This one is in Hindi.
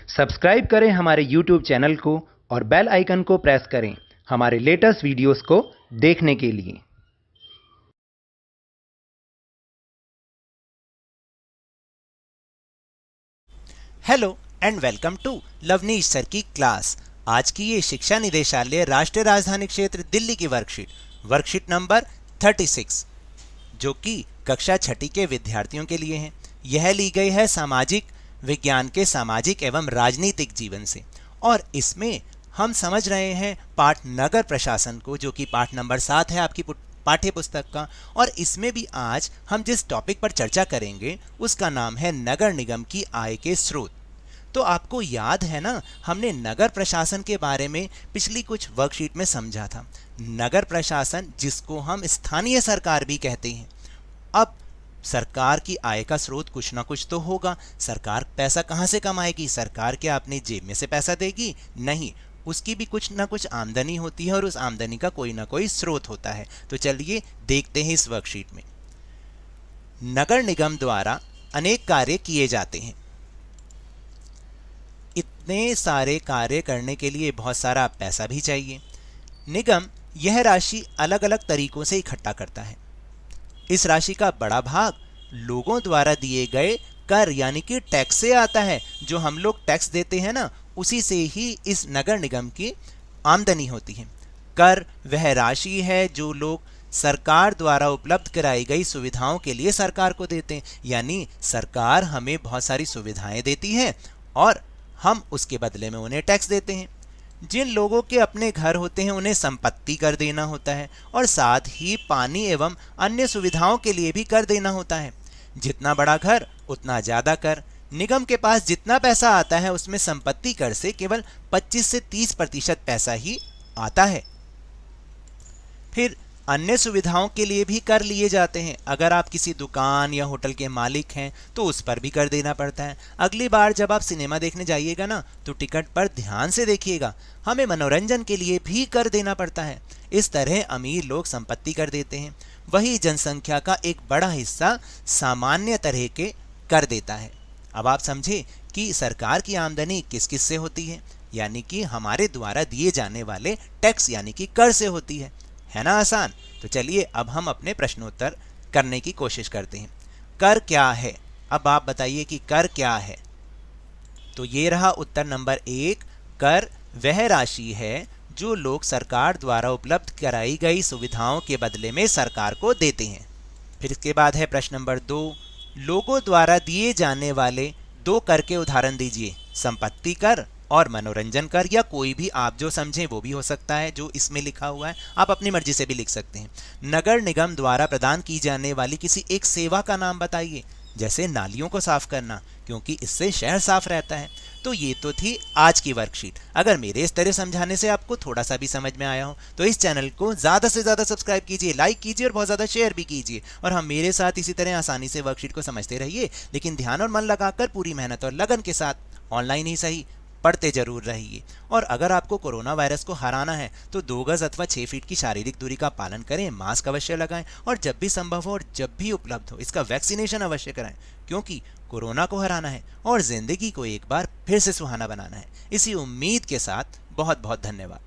सब्सक्राइब करें हमारे YouTube चैनल को और बेल आइकन को प्रेस करें हमारे लेटेस्ट वीडियोस को देखने के लिए। Hello and welcome to Lavneesh sir की क्लास। आज की ये शिक्षा निदेशालय राष्ट्रीय राजधानी क्षेत्र दिल्ली की वर्कशीट नंबर 36 जो कि कक्षा छठी के विद्यार्थियों के लिए है। यह ली गई है सामाजिक विज्ञान के सामाजिक एवं राजनीतिक जीवन से और इसमें हम समझ रहे हैं पाठ नगर प्रशासन को, जो कि पाठ नंबर 7 है आपकी पाठ्य पुस्तक का। और इसमें भी आज हम जिस टॉपिक पर चर्चा करेंगे उसका नाम है नगर निगम की आय के स्रोत। तो आपको याद है ना, हमने नगर प्रशासन के बारे में पिछली कुछ वर्कशीट में समझा था। नगर प्रशासन जिसको हम स्थानीय सरकार भी कहते हैं। अब सरकार की आय का स्रोत कुछ ना कुछ तो होगा। सरकार पैसा कहाँ से कमाएगी? सरकार क्या अपनी जेब में से पैसा देगी? नहीं, उसकी भी कुछ ना कुछ आमदनी होती है और उस आमदनी का कोई ना कोई स्रोत होता है। तो चलिए देखते हैं इस वर्कशीट में। नगर निगम द्वारा अनेक कार्य किए जाते हैं। इतने सारे कार्य करने के लिए बहुत सारा पैसा भी चाहिए। निगम यह राशि अलग अलग तरीकों से इकट्ठा करता है। इस राशि का बड़ा भाग लोगों द्वारा दिए गए कर यानी कि टैक्स से आता है। जो हम लोग टैक्स देते हैं ना, उसी से ही इस नगर निगम की आमदनी होती है। कर वह राशि है जो लोग सरकार द्वारा उपलब्ध कराई गई सुविधाओं के लिए सरकार को देते हैं। यानी सरकार हमें बहुत सारी सुविधाएं देती है और हम उसके बदले में उन्हें टैक्स देते हैं। जिन लोगों के अपने घर होते हैं उन्हें संपत्ति कर देना होता है और साथ ही पानी एवं अन्य सुविधाओं के लिए भी कर देना होता है। जितना बड़ा घर उतना ज़्यादा कर। निगम के पास जितना पैसा आता है उसमें संपत्ति कर से केवल 25 से 30% पैसा ही आता है। फिर अन्य सुविधाओं के लिए भी कर लिए जाते हैं। अगर आप किसी दुकान या होटल के मालिक हैं तो उस पर भी कर देना पड़ता है। अगली बार जब आप सिनेमा देखने जाइएगा ना, तो टिकट पर ध्यान से देखिएगा, हमें मनोरंजन के लिए भी कर देना पड़ता है। इस तरह अमीर लोग संपत्ति कर देते हैं, वही जनसंख्या का एक बड़ा हिस्सा सामान्य तरह के कर देता है। अब आप समझे कि सरकार की आमदनी किस किस से होती है, यानी कि हमारे द्वारा दिए जाने वाले टैक्स यानी कि कर से होती है ना आसान। तो चलिए अब हम अपने प्रश्नोत्तर करने की कोशिश करते हैं। कर क्या है? अब आप बताइए कि कर क्या है। तो ये रहा उत्तर नंबर 1। कर वह राशि है जो लोग सरकार द्वारा उपलब्ध कराई गई सुविधाओं के बदले में सरकार को देते हैं। फिर इसके बाद है प्रश्न नंबर 2। लोगों द्वारा दिए जाने वाले 2 कर के उदाहरण दीजिए। संपत्ति कर और मनोरंजन कर, या कोई भी आप जो समझें वो भी हो सकता है जो इसमें लिखा हुआ है। आप अपनी मर्जी से भी लिख सकते हैं। नगर निगम द्वारा प्रदान की जाने वाली किसी एक सेवा का नाम बताइए, जैसे नालियों को साफ करना, क्योंकि इससे शहर साफ रहता है। तो ये तो थी आज की वर्कशीट। अगर मेरे इस तरह समझाने से आपको थोड़ा सा भी समझ में आया हो तो इस चैनल को ज़्यादा से ज़्यादा सब्सक्राइब कीजिए, लाइक कीजिए और बहुत ज़्यादा शेयर भी कीजिए। और हम मेरे साथ इसी तरह आसानी से वर्कशीट को समझते रहिए, लेकिन ध्यान और मन लगाकर पूरी मेहनत और लगन के साथ ऑनलाइन ही सही पढ़ते जरूर रहिए। और अगर आपको कोरोना वायरस को हराना है तो 2 गज अथवा 6 फीट की शारीरिक दूरी का पालन करें, मास्क अवश्य लगाएं और जब भी संभव हो और जब भी उपलब्ध हो इसका वैक्सीनेशन अवश्य कराएं, क्योंकि कोरोना को हराना है और जिंदगी को एक बार फिर से सुहाना बनाना है। इसी उम्मीद के साथ बहुत बहुत धन्यवाद।